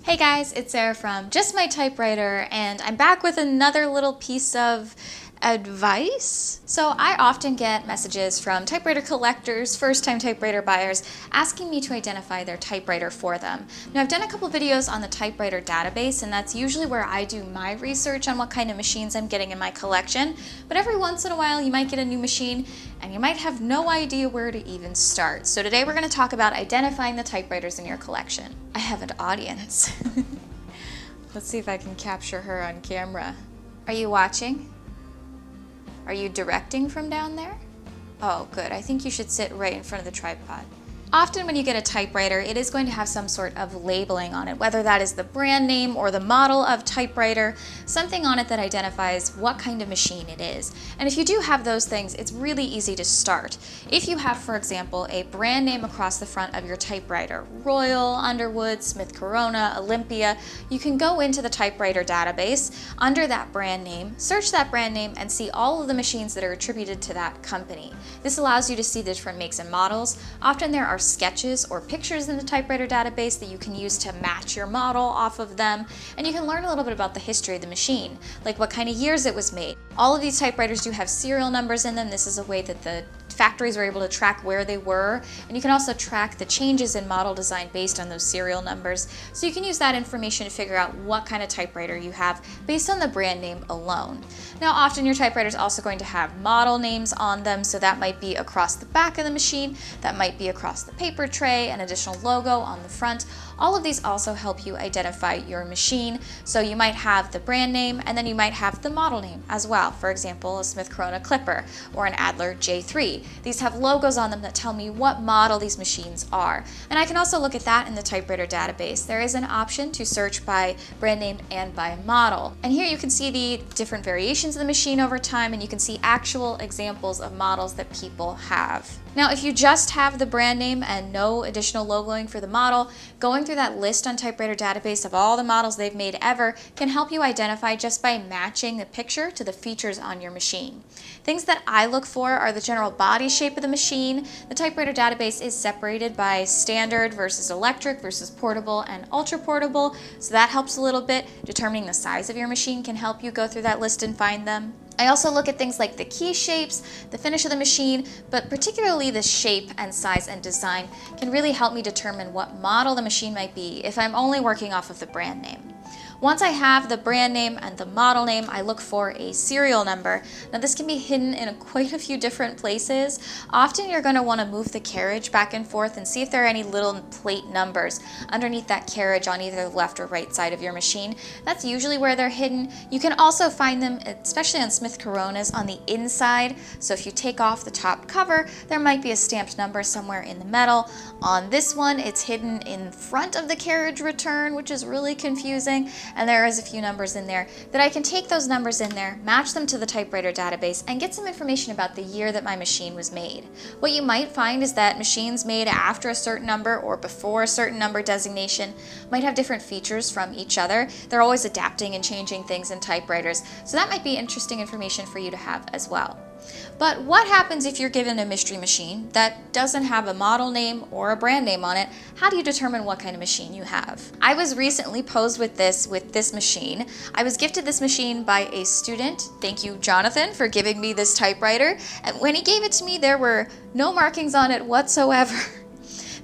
Hey guys, it's Sarah from Just My Typewriter, and I'm back with another little piece of advice. So I often get messages from typewriter collectors, first-time typewriter buyers, asking me to identify their typewriter for them. Now I've done a couple videos on the typewriter database, and that's usually where I do my research on what kind of machines I'm getting in my collection. But every once in a while you might get a new machine and you might have no idea where to even start. So today we're going to talk about identifying the typewriters in your collection. I have an audience. Let's see if I can capture her on camera. Are you watching? Are you directing from down there? Oh, good. I think you should sit right in front of the tripod. Often when you get a typewriter, it is going to have some sort of labeling on it, whether that is the brand name or the model of typewriter, something on it that identifies what kind of machine it is. And if you do have those things, it's really easy to start. If you have, for example, a brand name across the front of your typewriter, Royal, Underwood, Smith Corona, Olympia, you can go into the typewriter database under that brand name, search that brand name, and see all of the machines that are attributed to that company. This allows you to see the different makes and models. Often there are sketches or pictures in the typewriter database that you can use to match your model off of them, and you can learn a little bit about the history of the machine, like what kind of years it was made. All of these typewriters do have serial numbers in them. This is a way that the factories were able to track where they were, and you can also track the changes in model design based on those serial numbers. So you can use that information to figure out what kind of typewriter you have based on the brand name alone. Now often your typewriter is also going to have model names on them, so that might be across the back of the machine, that might be across the paper tray, an additional logo on the front. All of these also help you identify your machine. So you might have the brand name and then you might have the model name as well. For example, a Smith Corona Clipper or an Adler J3. These have logos on them that tell me what model these machines are. And I can also look at that in the typewriter database. There is an option to search by brand name and by model. And here you can see the different variations of the machine over time, and you can see actual examples of models that people have. Now, if you just have the brand name and no additional logoing for the model, going through that list on typewriter database of all the models they've made ever can help you identify just by matching the picture to the features on your machine. Things that I look for are the general body shape of the machine. The typewriter database is separated by standard versus electric versus portable and ultra portable, so that helps a little bit. Determining the size of your machine can help you go through that list and find them. I also look at things like the key shapes, the finish of the machine, but particularly the shape and size and design can really help me determine what model the machine might be if I'm only working off of the brand name. Once I have the brand name and the model name, I look for a serial number. Now this can be hidden in quite a few different places. Often you're going to want to move the carriage back and forth and see if there are any little plate numbers underneath that carriage on either the left or right side of your machine. That's usually where they're hidden. You can also find them, especially on Smith Coronas, on the inside. So if you take off the top cover, there might be a stamped number somewhere in the metal. On this one, it's hidden in front of the carriage return, which is really confusing. And there is a few numbers in there that I can take those numbers in there, match them to the typewriter database, and get some information about the year that my machine was made. What you might find is that machines made after a certain number or before a certain number designation might have different features from each other. They're always adapting and changing things in typewriters, so that might be interesting information for you to have as well. But what happens if you're given a mystery machine that doesn't have a model name or a brand name on it? How do you determine what kind of machine you have? I was recently posed with this machine. I was gifted this machine by a student. Thank you, Jonathan, for giving me this typewriter. And when he gave it to me, there were no markings on it whatsoever.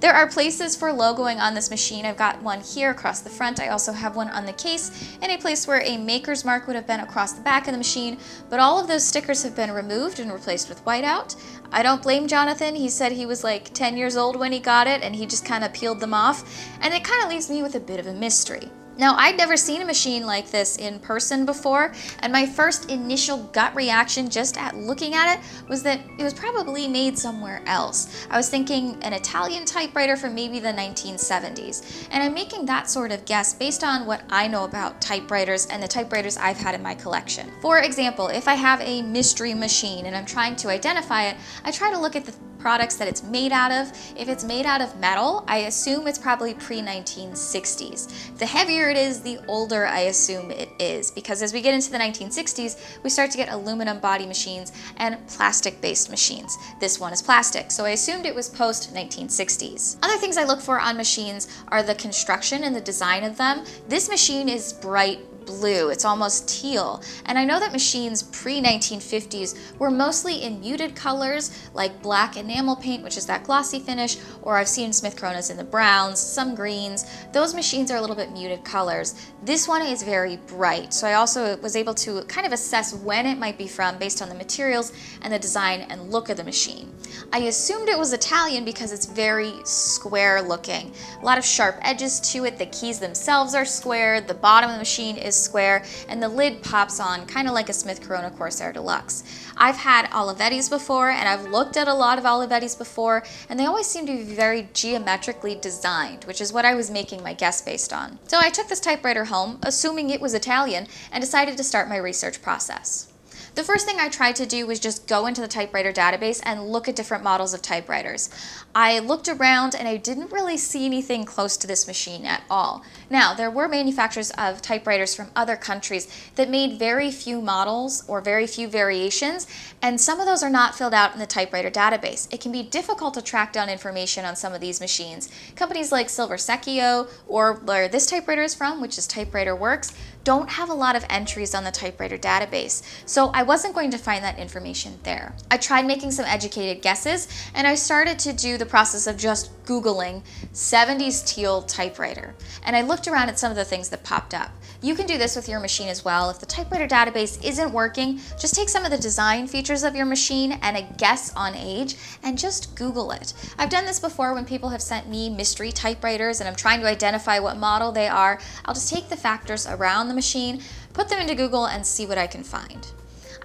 There are places for logoing on this machine. I've got one here across the front. I also have one on the case, and a place where a maker's mark would have been across the back of the machine, but all of those stickers have been removed and replaced with whiteout. I don't blame Jonathan. He said he was like 10 years old when he got it, and he just kind of peeled them off, and it kind of leaves me with a bit of a mystery. Now, I'd never seen a machine like this in person before, and my first initial gut reaction just at looking at it was that it was probably made somewhere else. I was thinking an Italian typewriter from maybe the 1970s, and I'm making that sort of guess based on what I know about typewriters and the typewriters I've had in my collection. For example, if I have a mystery machine and I'm trying to identify it, I try to look at the products that it's made out of. If it's made out of metal, I assume it's probably pre-1960s. The heavier it is, the older I assume it is, because as we get into the 1960s, we start to get aluminum body machines and plastic-based machines. This one is plastic, so I assumed it was post-1960s. Other things I look for on machines are the construction and the design of them. This machine is bright blue, it's almost teal. And I know that machines pre-1950s were mostly in muted colors like black enamel paint, which is that glossy finish, or I've seen Smith Coronas in the browns, some greens. Those machines are a little bit muted colors. This one is very bright, so I also was able to kind of assess when it might be from based on the materials and the design and look of the machine. I assumed it was Italian because it's very square looking. A lot of sharp edges to it, the keys themselves are square, the bottom of the machine is square, and the lid pops on kind of like a Smith Corona Corsair Deluxe. I've had Olivetti's before, and I've looked at a lot of Olivetti's before, and they always seem to be very geometrically designed, which is what I was making my guess based on. So I took this typewriter home, assuming it was Italian, and decided to start my research process. The first thing I tried to do was just go into the typewriter database and look at different models of typewriters. I looked around and I didn't really see anything close to this machine at all. Now, there were manufacturers of typewriters from other countries that made very few models or very few variations, and some of those are not filled out in the typewriter database. It can be difficult to track down information on some of these machines. Companies like Silver Secchio, or where this typewriter is from, which is Typewriter Works, don't have a lot of entries on the typewriter database, so I wasn't going to find that information there. I tried making some educated guesses, and I started to do the process of just Googling 70s teal typewriter, and I looked around at some of the things that popped up. You can do this with your machine as well. If the typewriter database isn't working, just take some of the design features of your machine and a guess on age and just Google it. I've done this before when people have sent me mystery typewriters and I'm trying to identify what model they are. I'll just take the factors around the machine, put them into Google, and see what I can find.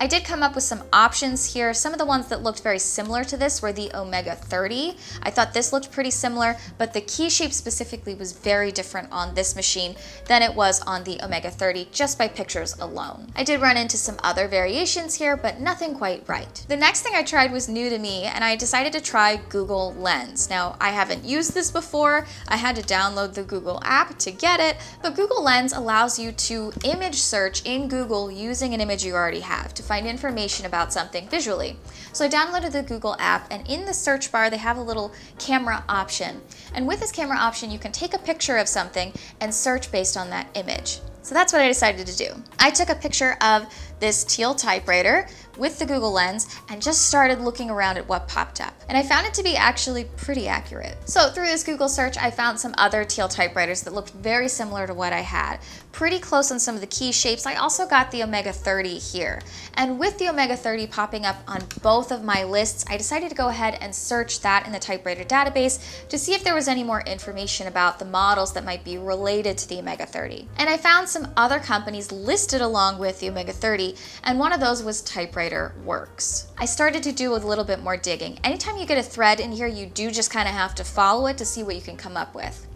I did come up with some options here. Some of the ones that looked very similar to this were the Omega 30. I thought this looked pretty similar, but the key shape specifically was very different on this machine than it was on the Omega 30 just by pictures alone. I did run into some other variations here, but nothing quite right. The next thing I tried was new to me, and I decided to try Google Lens. Now, I haven't used this before. I had to download the Google app to get it, but Google Lens allows you to image search in Google using an image you already have to find information about something visually. So I downloaded the Google app, and in the search bar they have a little camera option. And with this camera option you can take a picture of something and search based on that image. So that's what I decided to do. I took a picture of this teal typewriter with the Google Lens and just started looking around at what popped up. And I found it to be actually pretty accurate. So through this Google search, I found some other teal typewriters that looked very similar to what I had. Pretty close on some of the key shapes. I also got the Omega 30 here. And with the Omega 30 popping up on both of my lists, I decided to go ahead and search that in the typewriter database to see if there was any more information about the models that might be related to the Omega 30. And I found some other companies listed along with the Omega 30, and one of those was Typewriter Works. I started to do a little bit more digging. Anytime you get a thread in here, you do just kind of have to follow it to see what you can come up with.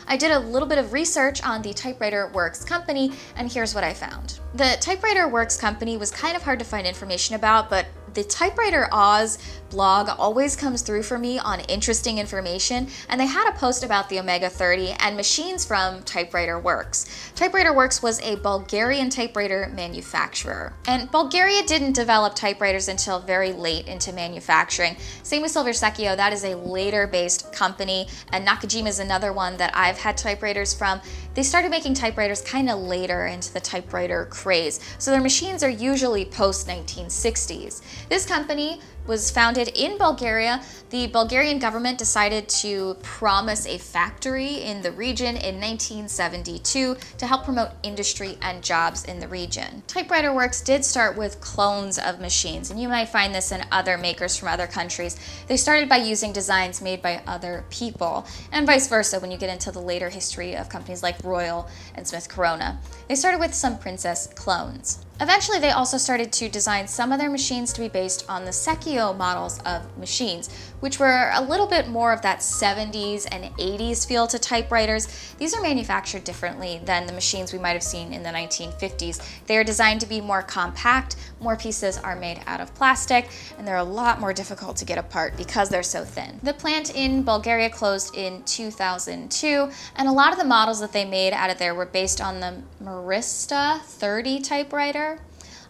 I did a little bit of research on the Typewriter Works company, and here's what I found. The Typewriter Works company was kind of hard to find information about, but the Typewriter Oz blog always comes through for me on interesting information, and they had a post about the Omega 30 and machines from Typewriter Works. Typewriter Works was a Bulgarian typewriter manufacturer, and Bulgaria didn't develop typewriters until very late into manufacturing. Same with Silver Secchio, that is a later based company, and Nakajima is another one that I've had typewriters from. They started making typewriters kind of later into the typewriter craze, so their machines are usually post-1960s. This company was founded in Bulgaria. The Bulgarian government decided to promise a factory in the region in 1972 to help promote industry and jobs in the region. Typewriter Works did start with clones of machines, and you might find this in other makers from other countries. They started by using designs made by other people, and vice versa when you get into the later history of companies like Royal and Smith Corona. They started with some princess clones. Eventually, they also started to design some of their machines to be based on the Sekio models of machines, which were a little bit more of that 70s and 80s feel to typewriters. These are manufactured differently than the machines we might have seen in the 1950s. They are designed to be more compact, more pieces are made out of plastic, and they're a lot more difficult to get apart because they're so thin. The plant in Bulgaria closed in 2002, and a lot of the models that they made out of there were based on the Marista 30 typewriter.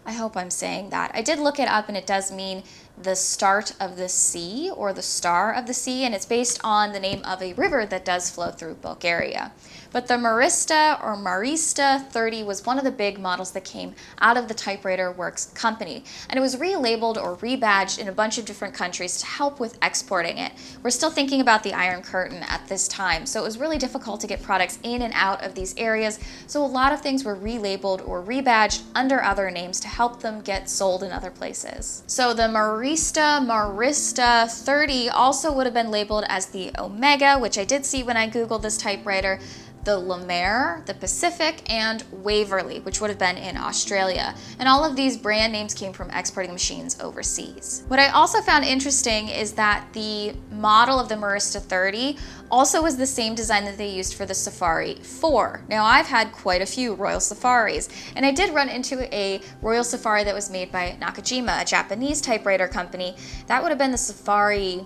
I hope I'm saying that. I did look it up, and it does mean the start of the sea or the star of the sea, and it's based on the name of a river that does flow through Bulgaria. But the Marista or Marista 30 was one of the big models that came out of the Typewriter Works company, and it was relabeled or rebadged in a bunch of different countries to help with exporting it. We're still thinking about the Iron Curtain at this time, so it was really difficult to get products in and out of these areas, so a lot of things were relabeled or rebadged under other names to help them get sold in other places. So the Marista 30 also would have been labeled as the Omega, which I did see when I Googled this typewriter, the Lemaire, the Pacific, and Waverley, which would have been in Australia. And all of these brand names came from exporting machines overseas. What I also found interesting is that the model of the Marista 30 also was the same design that they used for the Safari 4. Now, I've had quite a few Royal Safaris, and I did run into a Royal Safari that was made by Nakajima, a Japanese typewriter company. That would have been the Safari,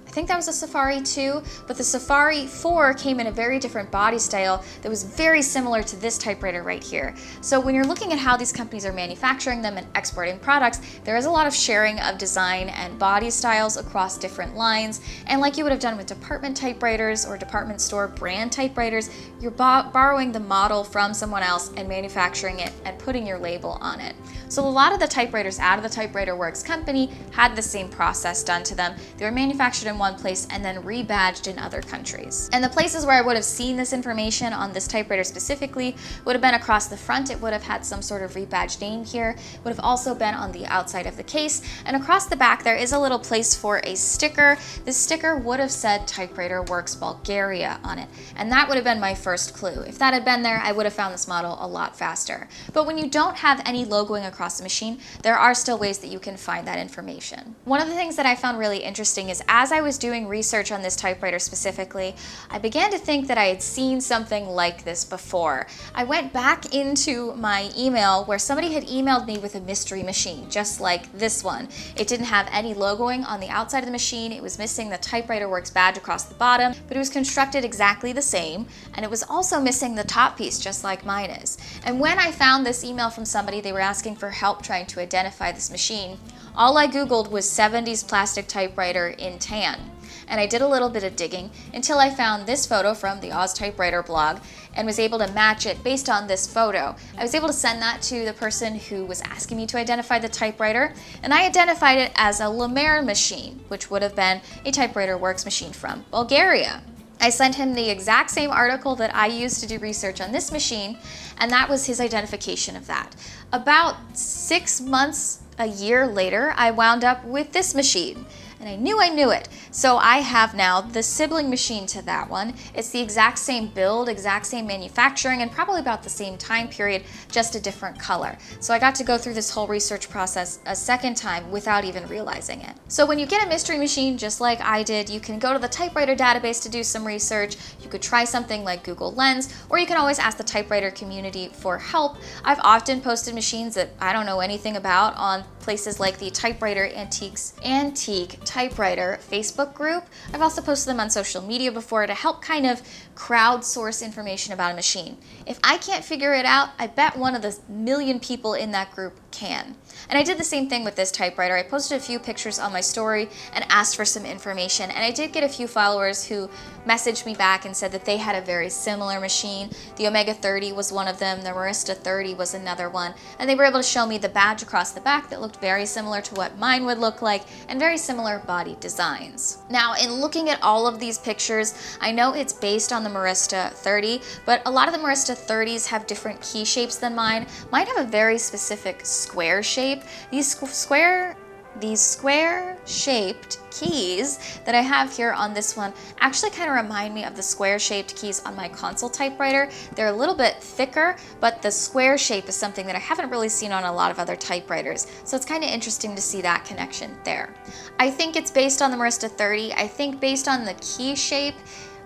I think that was a Safari 2, but the Safari 4 came in a very different body style that was very similar to this typewriter right here. So when you're looking at how these companies are manufacturing them and exporting products, there is a lot of sharing of design and body styles across different lines. And like you would have done with department typewriters or department store brand typewriters, you're borrowing the model from someone else and manufacturing it and putting your label on it. So a lot of the typewriters out of the Typewriter Works company had the same process done to them. They were manufactured in one place and then rebadged in other countries. And the places where I would have seen this information on this typewriter specifically would have been across the front. It would have had some sort of rebadged name here. It would have also been on the outside of the case. And across the back, there is a little place for a sticker. This sticker would have said Typewriter Works Bulgaria on it. And that would have been my first clue. If that had been there, I would have found this model a lot faster. But when you don't have any logoing across the machine, there are still ways that you can find that information. One of the things that I found really interesting is as I was doing research on this typewriter specifically, I began to think that I had seen something like this before. I went back into my email where somebody had emailed me with a mystery machine, just like this one. It didn't have any logoing on the outside of the machine. It was missing the Typewriter Works badge across the bottom, but it was constructed exactly the same, and it was also missing the top piece, just like mine is. And when I found this email from somebody, they were asking for help trying to identify this machine. All I Googled was 70s plastic typewriter in tan. And I did a little bit of digging until I found this photo from the Oz Typewriter blog and was able to match it based on this photo. I was able to send that to the person who was asking me to identify the typewriter, and I identified it as a Lemaire machine, which would have been a Typewriter Works machine from Bulgaria. I sent him the exact same article that I used to do research on this machine, and that was his identification of that. About 6 months, a year later, I wound up with this machine. And I knew it. So I have now the sibling machine to that one. It's the exact same build, exact same manufacturing, and probably about the same time period, just a different color. So I got to go through this whole research process a second time without even realizing it. So when you get a mystery machine, just like I did, you can go to the typewriter database to do some research. You could try something like Google Lens, or you can always ask the typewriter community for help. I've often posted machines that I don't know anything about on places like the Typewriter Antique Typewriter Facebook group. I've also posted them on social media before to help kind of crowdsource information about a machine. If I can't figure it out, I bet one of the million people in that group can. And I did the same thing with this typewriter. I posted a few pictures on my story and asked for some information, and I did get a few followers who messaged me back and said that they had a very similar machine. The Omega 30 was one of them, the Marista 30 was another one, and they were able to show me the badge across the back that looked very similar to what mine would look like, and very similar body designs. Now, in looking at all of these pictures, I know it's based on the Marista 30, but a lot of the Marista 30s have different key shapes than mine. Mine have a very specific square shape. These square these square-shaped keys that I have here on this one actually kind of remind me of the square-shaped keys on my console typewriter. They're a little bit thicker, but the square shape is something that I haven't really seen on a lot of other typewriters, so it's kind of interesting to see that connection there. I think it's based on the Marista 30. I think based on the key shape,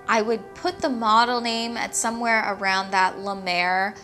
I would put the model name at somewhere around that La Mer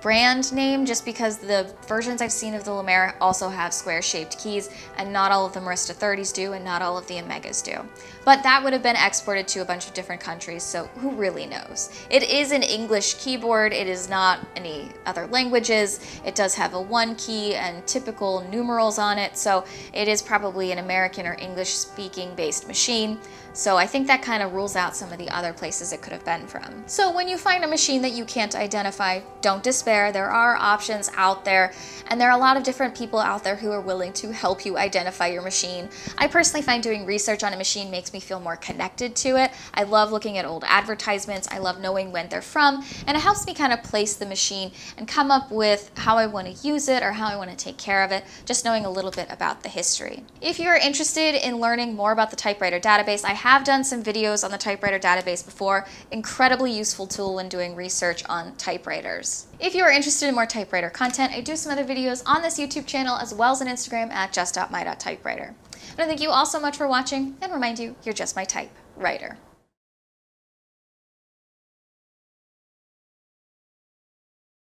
brand name, just because the versions I've seen of the La Mer also have square-shaped keys, and not all of the Marista 30s do, and not all of the Omegas do. But that would have been exported to a bunch of different countries, so who really knows? It is an English keyboard. It is not any other languages. It does have a 1 key and typical numerals on it, so it is probably an American or English-speaking based machine. So I think that kind of rules out some of the other places it could have been from. So when you find a machine that you can't identify, don't despair. There are options out there, and there are a lot of different people out there who are willing to help you identify your machine. I personally find doing research on a machine makes me feel more connected to it. I love looking at old advertisements. I love knowing when they're from, and it helps me kind of place the machine and come up with how I want to use it or how I want to take care of it, just knowing a little bit about the history. If you're interested in learning more about the typewriter database, I have done some videos on the typewriter database before. Incredibly useful tool when doing research on typewriters. If you are interested in more typewriter content, I do some other videos on this YouTube channel as well as on Instagram at just.my.typewriter. But I thank you all so much for watching and remind you, you're just my typewriter.